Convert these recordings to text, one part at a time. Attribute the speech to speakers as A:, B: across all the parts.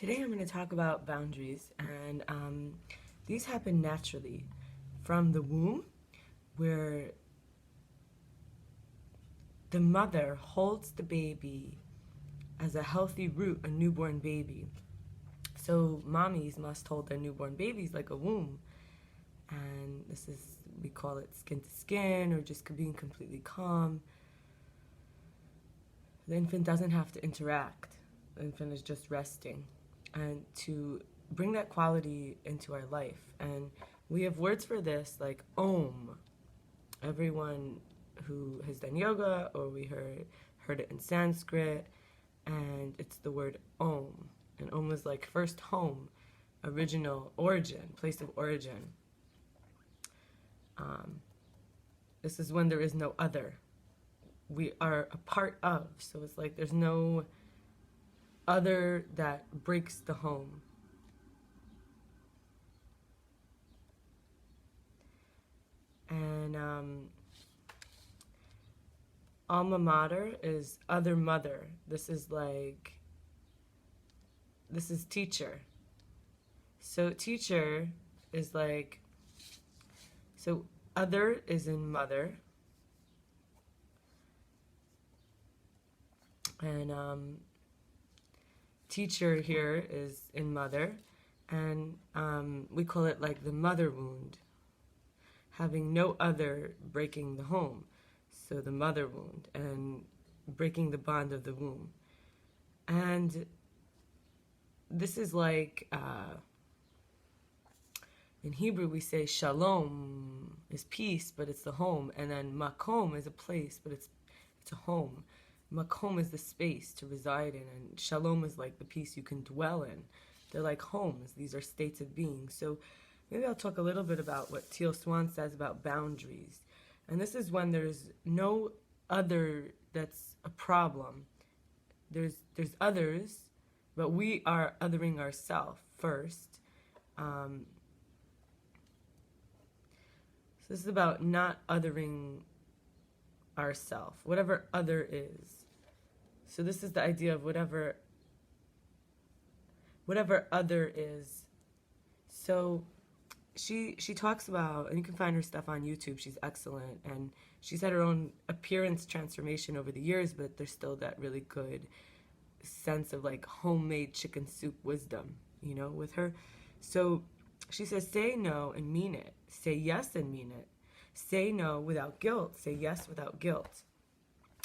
A: Today I'm going to talk about boundaries, and these happen naturally from the womb, where the mother holds the baby as a healthy root, a newborn baby. So mommies must hold their newborn babies like a womb, and we call it skin to skin, or just being completely calm. The infant doesn't have to interact. The infant is just resting. And to bring that quality into our life. And we have words for this like Om. Everyone who has done yoga, or we heard it in Sanskrit, and it's the word Om. And Om is like first home, original origin, place of origin. This is when there is no other. We are a part of, so it's like there's no other that breaks the home. And alma mater is other mother. This is teacher. So teacher is so other is in mother. And teacher here is in mother, and we call it like the mother wound, having no other breaking the home. So the mother wound and breaking the bond of the womb. And this is in Hebrew we say shalom is peace, but it's the home, and then makom is a place, but it's a home. Makom is the space to reside in, and shalom is like the peace you can dwell in. They're like homes. These are states of being. So maybe I'll talk a little bit about what Teal Swan says about boundaries. And this is when there's no other that's a problem. There's others, but we are othering ourselves first. So this is about not othering ourself, whatever other is. So this is the idea of whatever other is. So she talks about, and you can find her stuff on YouTube. She's excellent, and she's had her own appearance transformation over the years, but there's still that really good sense of like homemade chicken soup wisdom, with her. So she says, say no and mean it. Say yes and mean it. Say no without guilt. Say yes without guilt.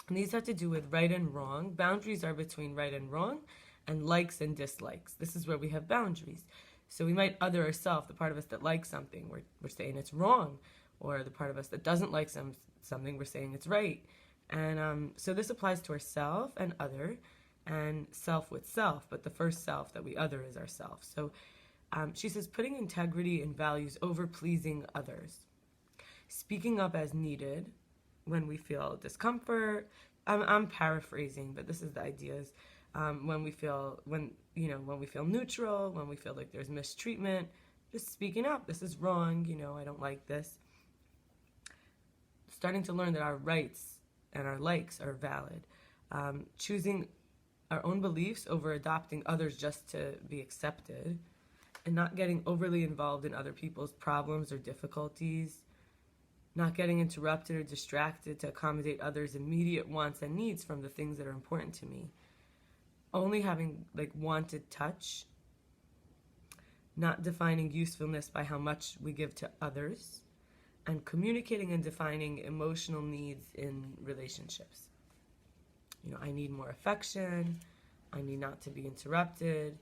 A: And these have to do with right and wrong. Boundaries are between right and wrong, and likes and dislikes. This is where we have boundaries. So we might other ourselves, the part of us that likes something, we're saying it's wrong. Or the part of us that doesn't like something, we're saying it's right. And so this applies to ourself and other, and self with self. But the first self that we other is ourself. So she says, putting integrity and values over pleasing others. Speaking up as needed when we feel discomfort. I'm paraphrasing, but this is the ideas. When we feel neutral, when we feel like there's mistreatment, just speaking up. This is wrong. I don't like this. Starting to learn that our rights and our likes are valid. Choosing our own beliefs over adopting others just to be accepted, and not getting overly involved in other people's problems or difficulties. Not getting interrupted or distracted to accommodate others' immediate wants and needs from the things that are important to me. Only having wanted touch. Not defining usefulness by how much we give to others. And communicating and defining emotional needs in relationships. I need more affection. I need not to be interrupted.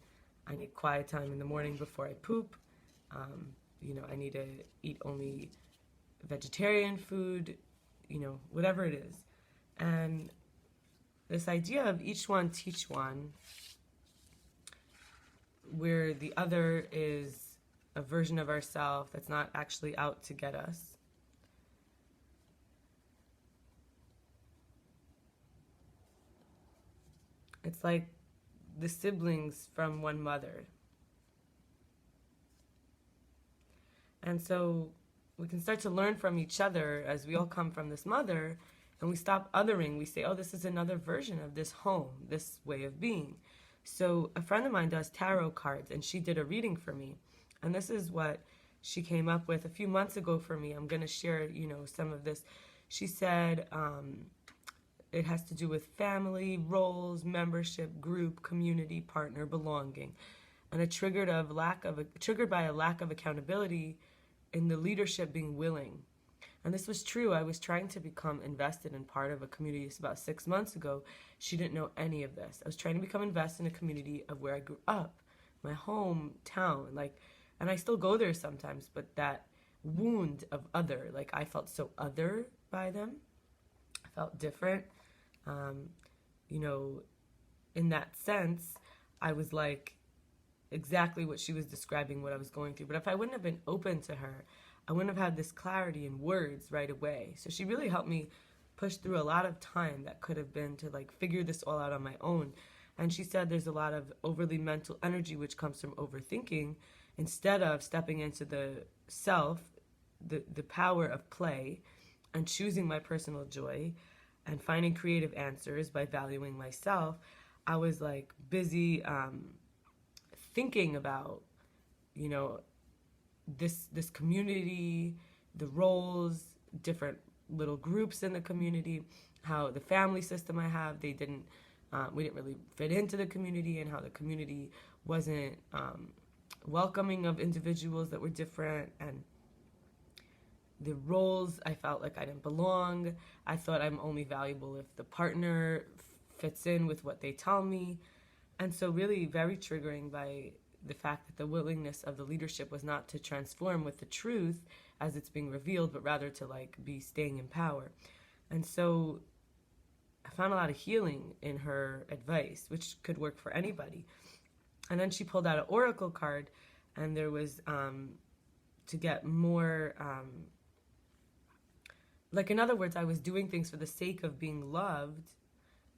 A: I need quiet time in the morning before I poop. I need to eat only vegetarian food, whatever it is. And this idea of each one teach one, where the other is a version of ourselves that's not actually out to get us. It's like the siblings from one mother. And so we can start to learn from each other as we all come from this mother, and we stop othering. We say, oh, this is another version of this home, this way of being. So a friend of mine does tarot cards, and she did a reading for me. And this is what she came up with a few months ago for me. I'm going to share, some of this. She said it has to do with family, roles, membership, group, community, partner, belonging. And it triggered by a lack of accountability in the leadership being willing. And this was true. I was trying to become invested in part of a community. It's about 6 months ago. She didn't know any of this. I was trying to become invested in a community of where I grew up, my hometown. And I still go there sometimes, but that wound of other, I felt so other by them. I felt different. In that sense, I was exactly what she was describing, what I was going through. But if I wouldn't have been open to her, I wouldn't have had this clarity in words right away. So she really helped me push through a lot of time that could have been to figure this all out on my own. And she said there's a lot of overly mental energy which comes from overthinking instead of stepping into the self, the power of play and choosing my personal joy and finding creative answers by valuing myself. I was busy thinking about, this community, the roles, different little groups in the community, how the family system I have, we didn't really fit into the community, and how the community wasn't welcoming of individuals that were different, and the roles, I felt like I didn't belong. I thought I'm only valuable if the partner fits in with what they tell me. And so really very triggering by the fact that the willingness of the leadership was not to transform with the truth as it's being revealed, but rather to be staying in power. And so I found a lot of healing in her advice, which could work for anybody. And then she pulled out an oracle card, and there was to get more, in other words, I was doing things for the sake of being loved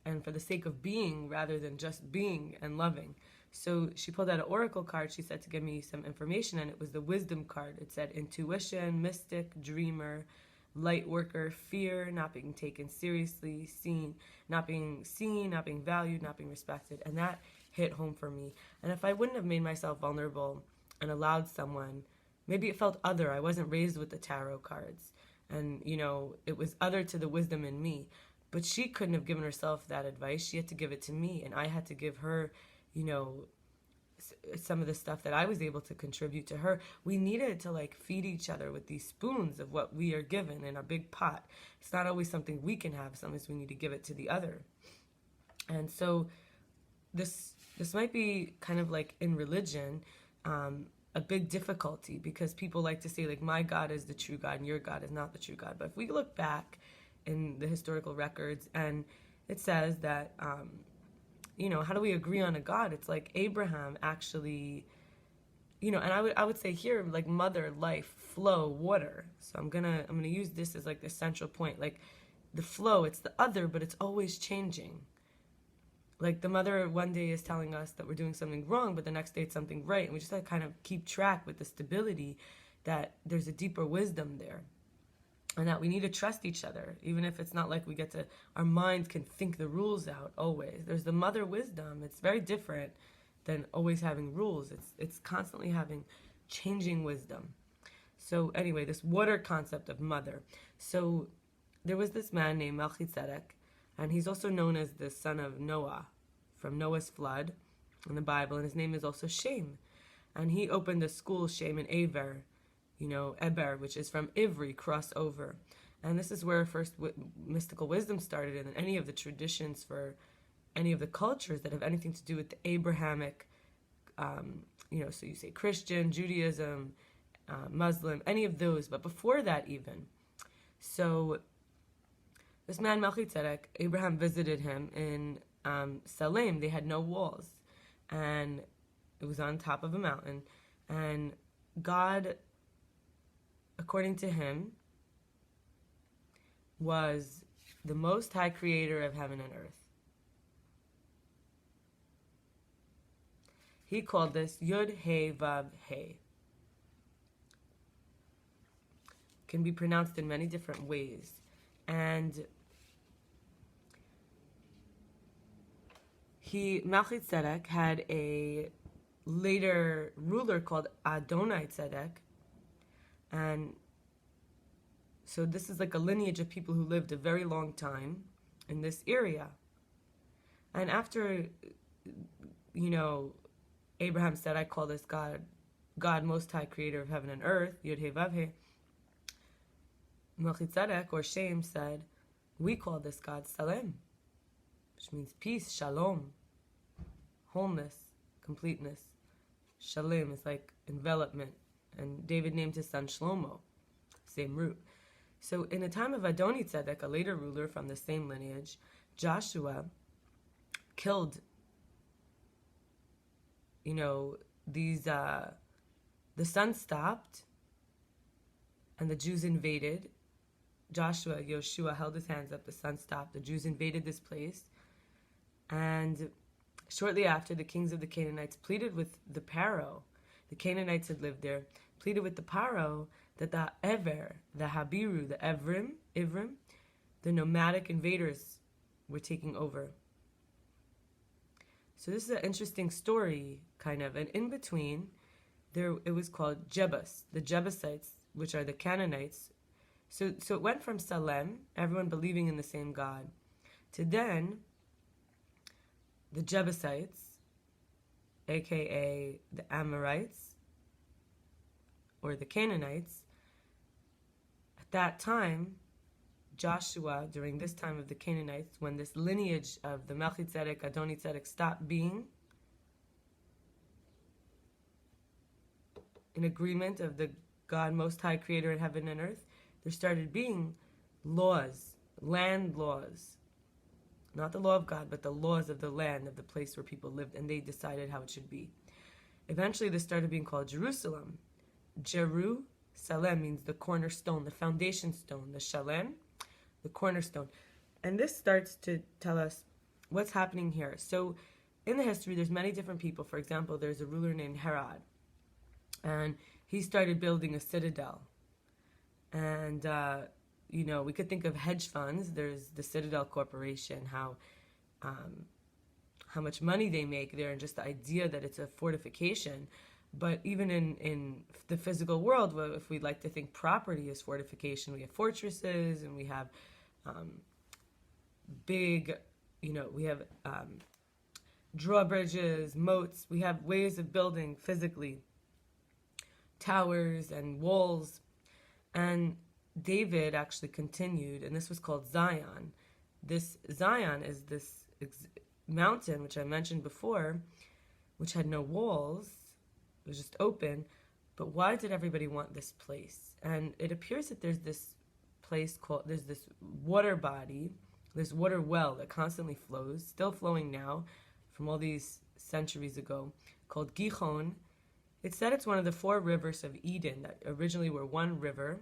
A: and for the sake of being rather than just being and loving. So she pulled out an oracle card, she said, to give me some information, and it was the wisdom card. It said intuition, mystic, dreamer, light worker, fear, not being taken seriously, not being valued, not being respected. And that hit home for me. And if I wouldn't have made myself vulnerable and allowed someone, maybe it felt other. I wasn't raised with the tarot cards. And, it was other to the wisdom in me. But she couldn't have given herself that advice. She had to give it to me. And I had to give her, some of the stuff that I was able to contribute to her. We needed to feed each other with these spoons of what we are given in a big pot. It's not always something we can have. Sometimes we need to give it to the other. And so this might be kind of in religion, a big difficulty, because people like to say my God is the true God and your God is not the true God. But if we look back in the historical records, and it says that, how do we agree on a God? It's Abraham actually, and I would say here, mother, life, flow, water. So I'm gonna use this as the central point. The flow, it's the other, but it's always changing. The mother one day is telling us that we're doing something wrong, but the next day it's something right. And we just have to kind of keep track with the stability that there's a deeper wisdom there. And that we need to trust each other, even if it's not our minds can think the rules out always. There's the mother wisdom. It's very different than always having rules. It's constantly having changing wisdom. So anyway, this water concept of mother. So there was this man named Melchizedek, and he's also known as the son of Noah from Noah's flood in the Bible, and his name is also Shem. And he opened a school, Shem and Aver, Eber, which is from Ivri, crossover. And this is where first mystical wisdom started in any of the traditions for any of the cultures that have anything to do with the Abrahamic, so you say Christian, Judaism, Muslim, any of those, but before that even. So this man Melchizedek, Abraham visited him in Salem. They had no walls, and it was on top of a mountain. And God, according to him, was the most high creator of heaven and earth. He called this Yud He Vav He. Can be pronounced in many different ways. And Melchizedek had a later ruler called Adonai Tzedek, and so this is like a lineage of people who lived a very long time in this area. And after, Abraham said, I call this God Most High, creator of heaven and earth, Yud He Vav He, Melchizedek, or Shem, said, we call this God Salem, which means peace, shalom, wholeness, completeness. Shalem is like envelopment. And David named his son Shlomo, same root. So in the time of Adoni Tzedek, a later ruler from the same lineage, Joshua killed, these, the sun stopped and the Jews invaded. Yoshua held his hands up, the sun stopped, the Jews invaded this place. And shortly after, the kings of the Canaanites pleaded with the Paro. The Canaanites had lived there, pleaded with the Paro that the Ever, the Habiru, the Ivrim, the nomadic invaders were taking over. So this is an interesting story, kind of. And in between, it was called Jebus, the Jebusites, which are the Canaanites. So it went from Salem, everyone believing in the same God, to then the Jebusites, aka the Amorites, or the Canaanites. At that time, Joshua, during this time of the Canaanites, when this lineage of the Melchizedek, Adoni Tzedek stopped being in agreement of the God Most High, creator of heaven and earth, there started being laws, land laws. Not the law of God, but the laws of the land, of the place where people lived, and they decided how it should be. Eventually, this started being called Jerusalem. Jerusalem means the cornerstone, the foundation stone, the Shalem, the cornerstone. And this starts to tell us what's happening here. So in the history, there's many different people. For example, there's a ruler named Herod, and he started building a citadel. And, we could think of hedge funds. There's the Citadel Corporation, how much money they make there, and just the idea that it's a fortification. But even in the physical world, if we'd like to think property is fortification, we have fortresses, and we have big, we have drawbridges, moats. We have ways of building physically, towers and walls. And David actually continued, and this was called Zion. This Zion is this mountain, which I mentioned before, which had no walls. It was just open. But why did everybody want this place? And it appears that there's this place there's this water body, this water well that constantly flows, still flowing now, from all these centuries ago, called Gihon. It said it's one of the 4 rivers of Eden that originally were one river: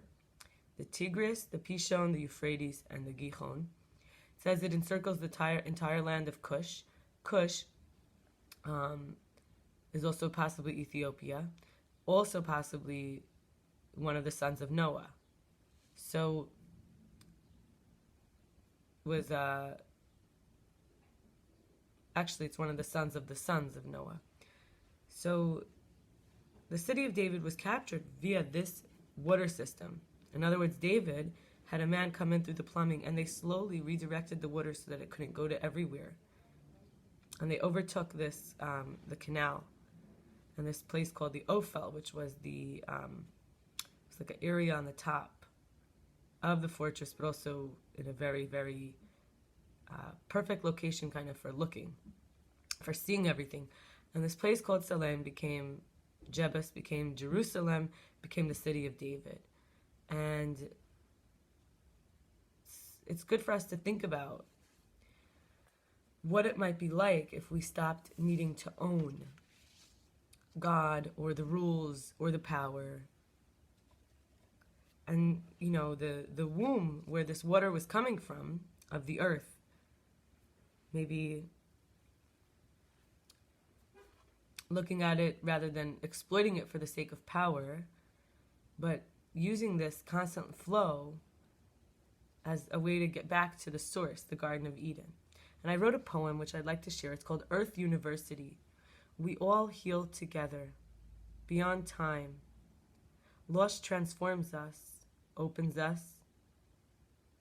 A: the Tigris, the Pishon, the Euphrates, and the Gihon. It says it encircles the entire land of Cush. Cush is also possibly Ethiopia, also possibly one of the sons of Noah. So was actually it's one of the sons of Noah. So the city of David was captured via this water system. In other words, David had a man come in through the plumbing, and they slowly redirected the water so that it couldn't go to everywhere. And they overtook this, the canal, and this place called the Ophel, which was it's like an area on the top of the fortress, but also in a very, very perfect location kind of for seeing everything. And this place called Salem became Jebus, became Jerusalem, became the city of David. And it's good for us to think about what it might be like if we stopped needing to own God or the rules or the power. And, the womb where this water was coming from, of the earth, maybe looking at it rather than exploiting it for the sake of power, but using this constant flow as a way to get back to the source, the Garden of Eden. And I wrote a poem which I'd like to share. It's called Earth University. We all heal together, beyond time. Loss transforms us, opens us.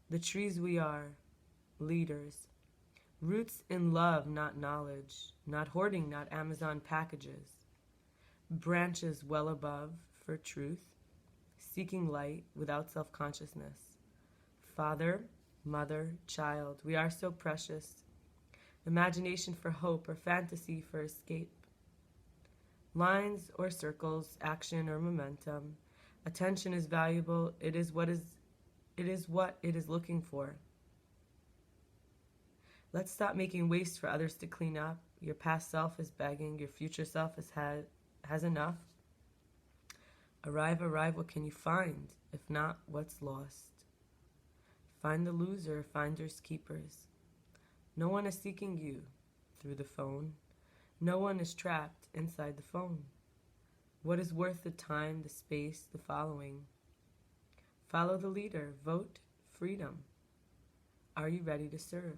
A: The trees we are, leaders. Roots in love, not knowledge. Not hoarding, not Amazon packages. Branches well above for truth. Seeking light without self-consciousness. Father, mother, child, we are so precious. Imagination for hope or fantasy for escape. Lines or circles, action or momentum. Attention is valuable. It is what it is looking for. Let's stop making waste for others to clean up. Your past self is begging. Your future self has enough. Arrive, what can you find? If not, what's lost? Find the loser, finders keepers. No one is seeking you through the phone. No one is trapped inside the phone. What is worth the time, the space, the following? Follow the leader. Vote freedom. Are you ready to serve?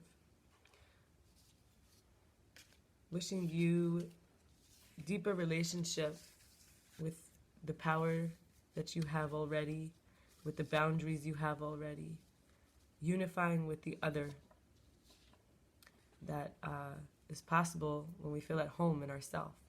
A: Wishing you deeper relationship with the power that you have already, with the boundaries you have already, unifying with the other that is possible when we feel at home in ourselves.